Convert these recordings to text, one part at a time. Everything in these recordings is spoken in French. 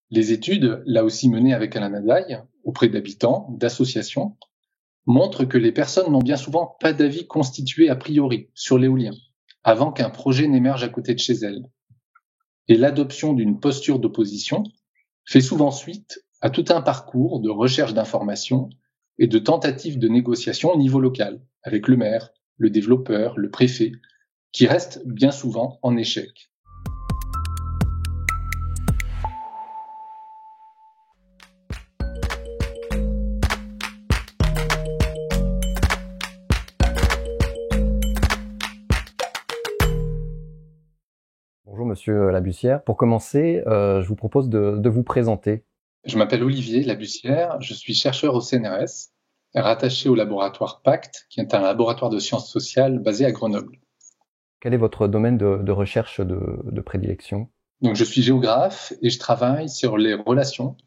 Les études, là aussi menées avec Alain Nadaille, auprès d'habitants, d'associations, montrent que les personnes n'ont bien souvent pas d'avis constitué a priori sur l'éolien, avant qu'un projet n'émerge à côté de chez elles. Et l'adoption d'une posture d'opposition fait souvent suite à tout un parcours de recherche d'informations et de tentatives de négociation au niveau local, avec le maire, le développeur, le préfet, qui restent bien souvent en échec. Bonjour Monsieur Labussière. Pour commencer, je vous propose de vous présenter. Je m'appelle Olivier Labussière, je suis chercheur au CNRS, rattaché au laboratoire PACT, qui est un laboratoire de sciences sociales basé à Grenoble. Quel est votre domaine de recherche de prédilection? Donc, je suis géographe et je travaille sur les relations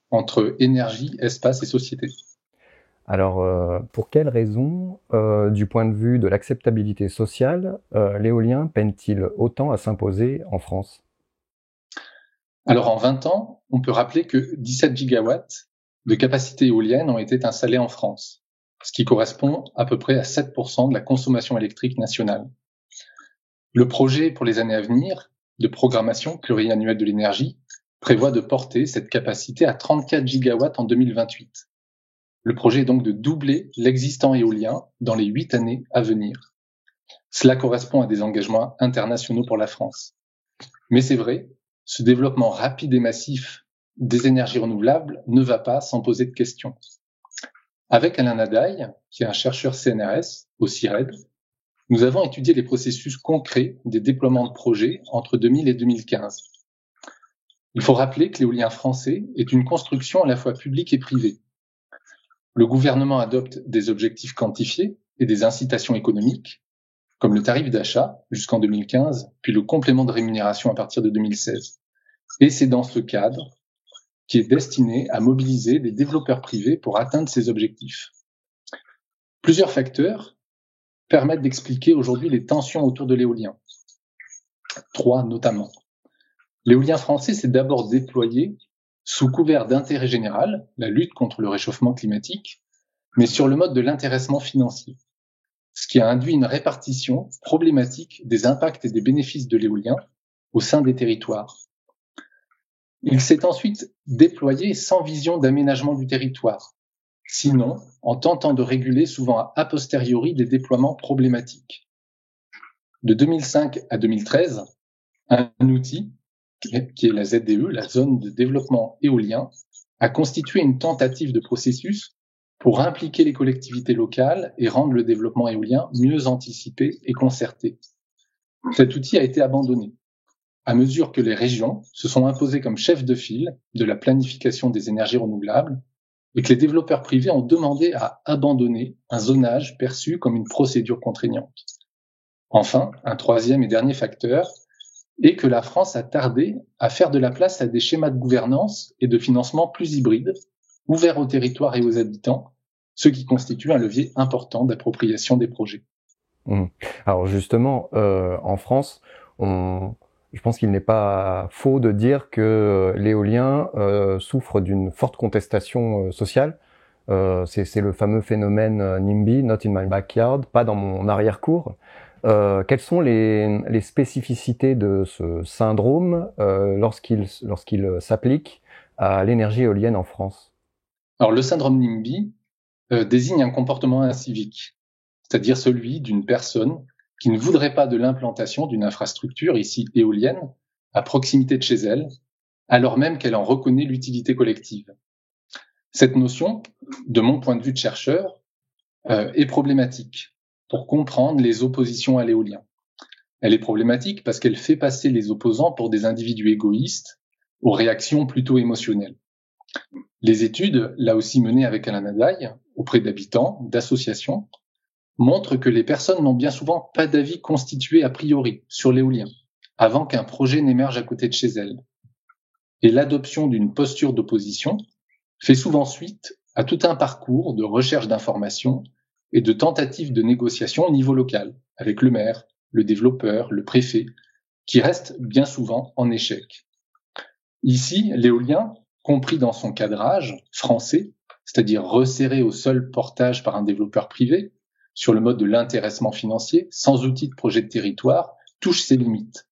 entre énergie, espace et société. Alors, pour quelles raisons, du point de vue de l'acceptabilité sociale, l'éolien peine-t-il autant à s'imposer en France? Alors, en 20 ans, on peut rappeler que 17 gigawatts de capacité éolienne ont été installés en France, ce qui correspond à peu près à 7% de la consommation électrique nationale. Le projet pour les années à venir de programmation pluriannuelle de l'énergie prévoit de porter cette capacité à 34 gigawatts en 2028. Le projet est donc de doubler l'existant éolien dans les 8 années à venir. Cela correspond à des engagements internationaux pour la France. Mais c'est vrai, ce développement rapide et massif des énergies renouvelables ne va pas sans poser de questions. Avec Alain Nadaille, qui est un chercheur CNRS au CIRED, nous avons étudié les processus concrets des déploiements de projets entre 2000 et 2015. Il faut rappeler que l'éolien français est une construction à la fois publique et privée. Le gouvernement adopte des objectifs quantifiés et des incitations économiques, comme le tarif d'achat jusqu'en 2015, puis le complément de rémunération à partir de 2016. Et c'est dans ce cadre qui est destiné à mobiliser des développeurs privés pour atteindre ces objectifs. Plusieurs facteurs permettent d'expliquer aujourd'hui les tensions autour de l'éolien. 3 notamment. L'éolien français s'est d'abord déployé sous couvert d'intérêt général, la lutte contre le réchauffement climatique, mais sur le mode de l'intéressement financier, ce qui a induit une répartition problématique des impacts et des bénéfices de l'éolien au sein des territoires. Il s'est ensuite déployé sans vision d'aménagement du territoire, sinon en tentant de réguler souvent a posteriori des déploiements problématiques. De 2005 à 2013, un outil qui est la ZDE, la zone de développement éolien, a constitué une tentative de processus pour impliquer les collectivités locales et rendre le développement éolien mieux anticipé et concerté. Cet outil a été abandonné à mesure que les régions se sont imposées comme chefs de file de la planification des énergies renouvelables et que les développeurs privés ont demandé à abandonner un zonage perçu comme une procédure contraignante. Enfin, un troisième et dernier facteur est que la France a tardé à faire de la place à des schémas de gouvernance et de financement plus hybrides, ouverts aux territoires et aux habitants, ce qui constitue un levier important d'appropriation des projets. Alors justement, en France, je pense qu'il n'est pas faux de dire que l'éolien souffre d'une forte contestation sociale. C'est le fameux phénomène NIMBY, Not in my backyard, pas dans mon arrière-cour. Quelles sont les spécificités de ce syndrome lorsqu'il s'applique à l'énergie éolienne en France? Alors le syndrome NIMBY désigne un comportement incivique, c'est-à-dire celui d'une personne qui ne voudrait pas de l'implantation d'une infrastructure, ici éolienne, à proximité de chez elle, alors même qu'elle en reconnaît l'utilité collective. Cette notion, de mon point de vue de chercheur, est problématique pour comprendre les oppositions à l'éolien. Elle est problématique parce qu'elle fait passer les opposants pour des individus égoïstes aux réactions plutôt émotionnelles. Les études, là aussi menées avec Alain Nadaille, auprès d'habitants, d'associations, montrent que les personnes n'ont bien souvent pas d'avis constitué a priori sur l'éolien, avant qu'un projet n'émerge à côté de chez elles. Et l'adoption d'une posture d'opposition fait souvent suite à tout un parcours de recherche d'informations et de tentatives de négociation au niveau local, avec le maire, le développeur, le préfet, qui restent bien souvent en échec. Ici, l'éolien, compris dans son cadrage français, c'est-à-dire resserré au seul portage par un développeur privé, sur le mode de l'intéressement financier, sans outil de projet de territoire, touche ses limites.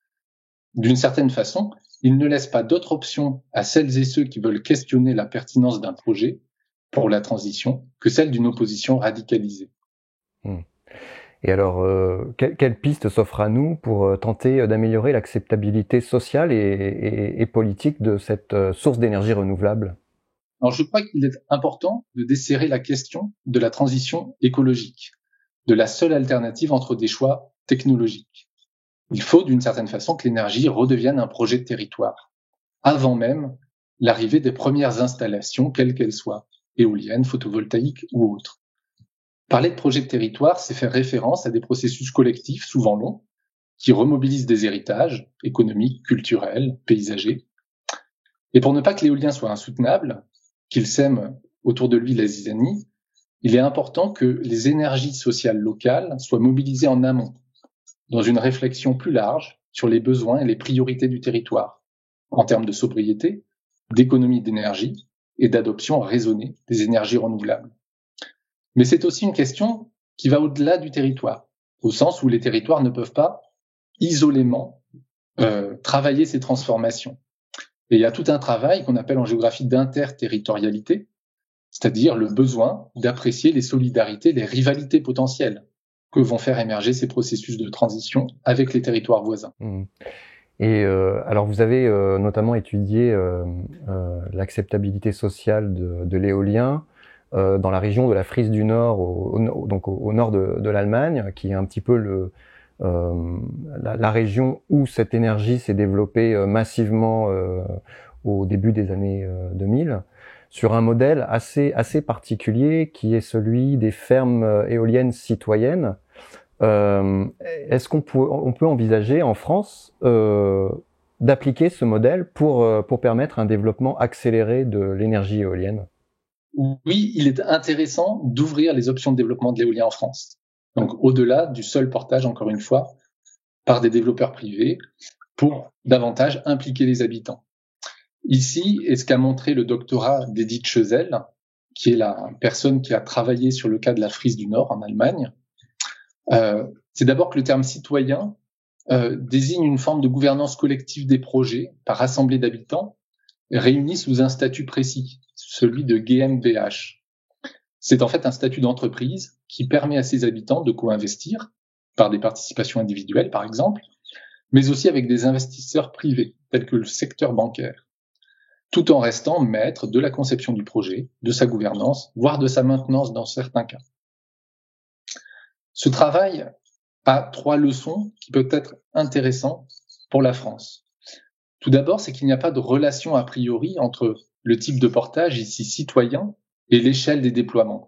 D'une certaine façon, il ne laisse pas d'autre option à celles et ceux qui veulent questionner la pertinence d'un projet pour la transition que celle d'une opposition radicalisée. Et alors, quelle piste s'offre à nous pour tenter d'améliorer l'acceptabilité sociale et politique de cette source d'énergie renouvelable? Alors, je crois qu'il est important de desserrer la question de la transition écologique, de la seule alternative entre des choix technologiques. Il faut, d'une certaine façon, que l'énergie redevienne un projet de territoire, avant même l'arrivée des premières installations, quelles qu'elles soient, éoliennes, photovoltaïques ou autres. Parler de projet de territoire, c'est faire référence à des processus collectifs, souvent longs, qui remobilisent des héritages économiques, culturels, paysagers. Et pour ne pas que l'éolien soit insoutenable, qu'il sème autour de lui la zizanie, il est important que les énergies sociales locales soient mobilisées en amont, dans une réflexion plus large sur les besoins et les priorités du territoire, en termes de sobriété, d'économie d'énergie et d'adoption raisonnée des énergies renouvelables. Mais c'est aussi une question qui va au-delà du territoire, au sens où les territoires ne peuvent pas isolément travailler ces transformations. Et il y a tout un travail qu'on appelle en géographie d'interterritorialité, c'est-à-dire le besoin d'apprécier les solidarités, les rivalités potentielles que vont faire émerger ces processus de transition avec les territoires voisins. Et alors vous avez notamment étudié l'acceptabilité sociale de l'éolien dans la région de la Frise du Nord, donc au nord de l'Allemagne, qui est un petit peu la région où cette énergie s'est développée massivement au début des années 2000, sur un modèle assez particulier qui est celui des fermes éoliennes citoyennes. Est-ce qu'on peut envisager en France d'appliquer ce modèle pour permettre un développement accéléré de l'énergie éolienne? Oui, il est intéressant d'ouvrir les options de développement de l'éolien en France. Donc, au-delà du seul portage, encore une fois, par des développeurs privés, pour davantage impliquer les habitants. Ici, et ce qu'a montré le doctorat d'Edith Chezelle, qui est la personne qui a travaillé sur le cas de la Frise du Nord en Allemagne, c'est d'abord que le terme citoyen désigne une forme de gouvernance collective des projets par assemblée d'habitants réunis sous un statut précis, celui de GmbH. C'est en fait un statut d'entreprise qui permet à ses habitants de co-investir par des participations individuelles, par exemple, mais aussi avec des investisseurs privés, tels que le secteur bancaire, tout en restant maître de la conception du projet, de sa gouvernance, voire de sa maintenance dans certains cas. Ce travail a 3 leçons qui peuvent être intéressantes pour la France. Tout d'abord, c'est qu'il n'y a pas de relation a priori entre le type de portage, ici citoyen, et l'échelle des déploiements.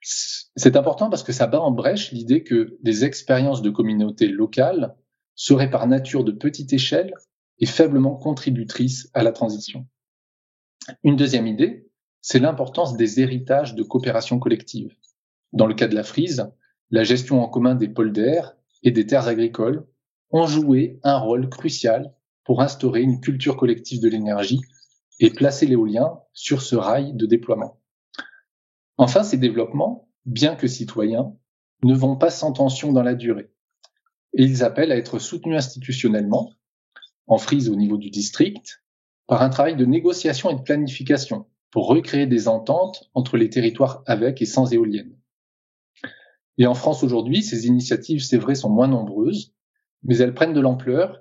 C'est important parce que ça bat en brèche l'idée que des expériences de communautés locales seraient par nature de petite échelle et faiblement contributrices à la transition. Une deuxième idée, c'est l'importance des héritages de coopération collective. Dans le cas de la Frise, la gestion en commun des polders et des terres agricoles ont joué un rôle crucial pour instaurer une culture collective de l'énergie et placer l'éolien sur ce rail de déploiement. Enfin, ces développements, bien que citoyens, ne vont pas sans tension dans la durée. Et ils appellent à être soutenus institutionnellement, en Frise au niveau du district, par un travail de négociation et de planification pour recréer des ententes entre les territoires avec et sans éoliennes. Et en France aujourd'hui, ces initiatives, c'est vrai, sont moins nombreuses, mais elles prennent de l'ampleur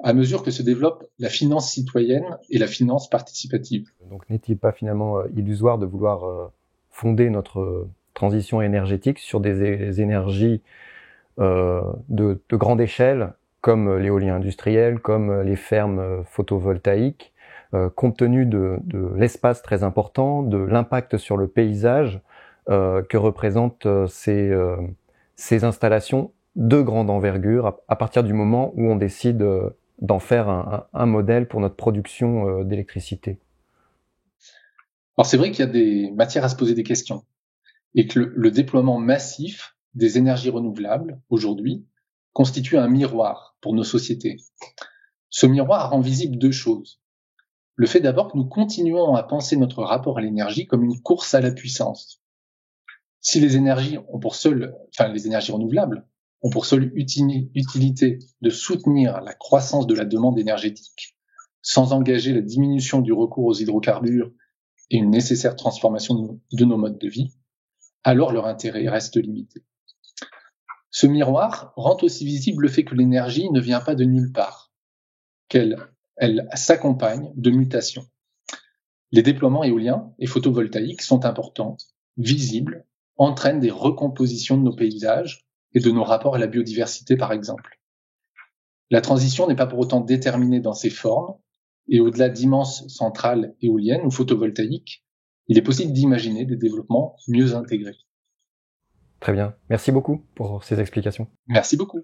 à mesure que se développe la finance citoyenne et la finance participative. Donc n'est-il pas finalement illusoire de vouloir fonder notre transition énergétique sur des énergies de grande échelle, comme l'éolien industriel, comme les fermes photovoltaïques, compte tenu de l'espace très important, de l'impact sur le paysage que représentent ces installations de grande envergure à partir du moment où on décide d'en faire un modèle pour notre production d'électricité. Alors c'est vrai qu'il y a des matières à se poser des questions et que le déploiement massif des énergies renouvelables aujourd'hui constitue un miroir pour nos sociétés. Ce miroir rend visible 2 choses. le fait d'abord que nous continuons à penser notre rapport à l'énergie comme une course à la puissance. Si les énergies les énergies renouvelables ont pour seule utilité de soutenir la croissance de la demande énergétique, sans engager la diminution du recours aux hydrocarbures et une nécessaire transformation de nos modes de vie, alors leur intérêt reste limité. Ce miroir rend aussi visible le fait que l'énergie ne vient pas de nulle part, qu'elle s'accompagne de mutations. Les déploiements éoliens et photovoltaïques sont importants, visibles, entraînent des recompositions de nos paysages et de nos rapports à la biodiversité, par exemple. La transition n'est pas pour autant déterminée dans ses formes, et au-delà d'immenses centrales éoliennes ou photovoltaïques, il est possible d'imaginer des développements mieux intégrés. Très bien. Merci beaucoup pour ces explications. Merci beaucoup.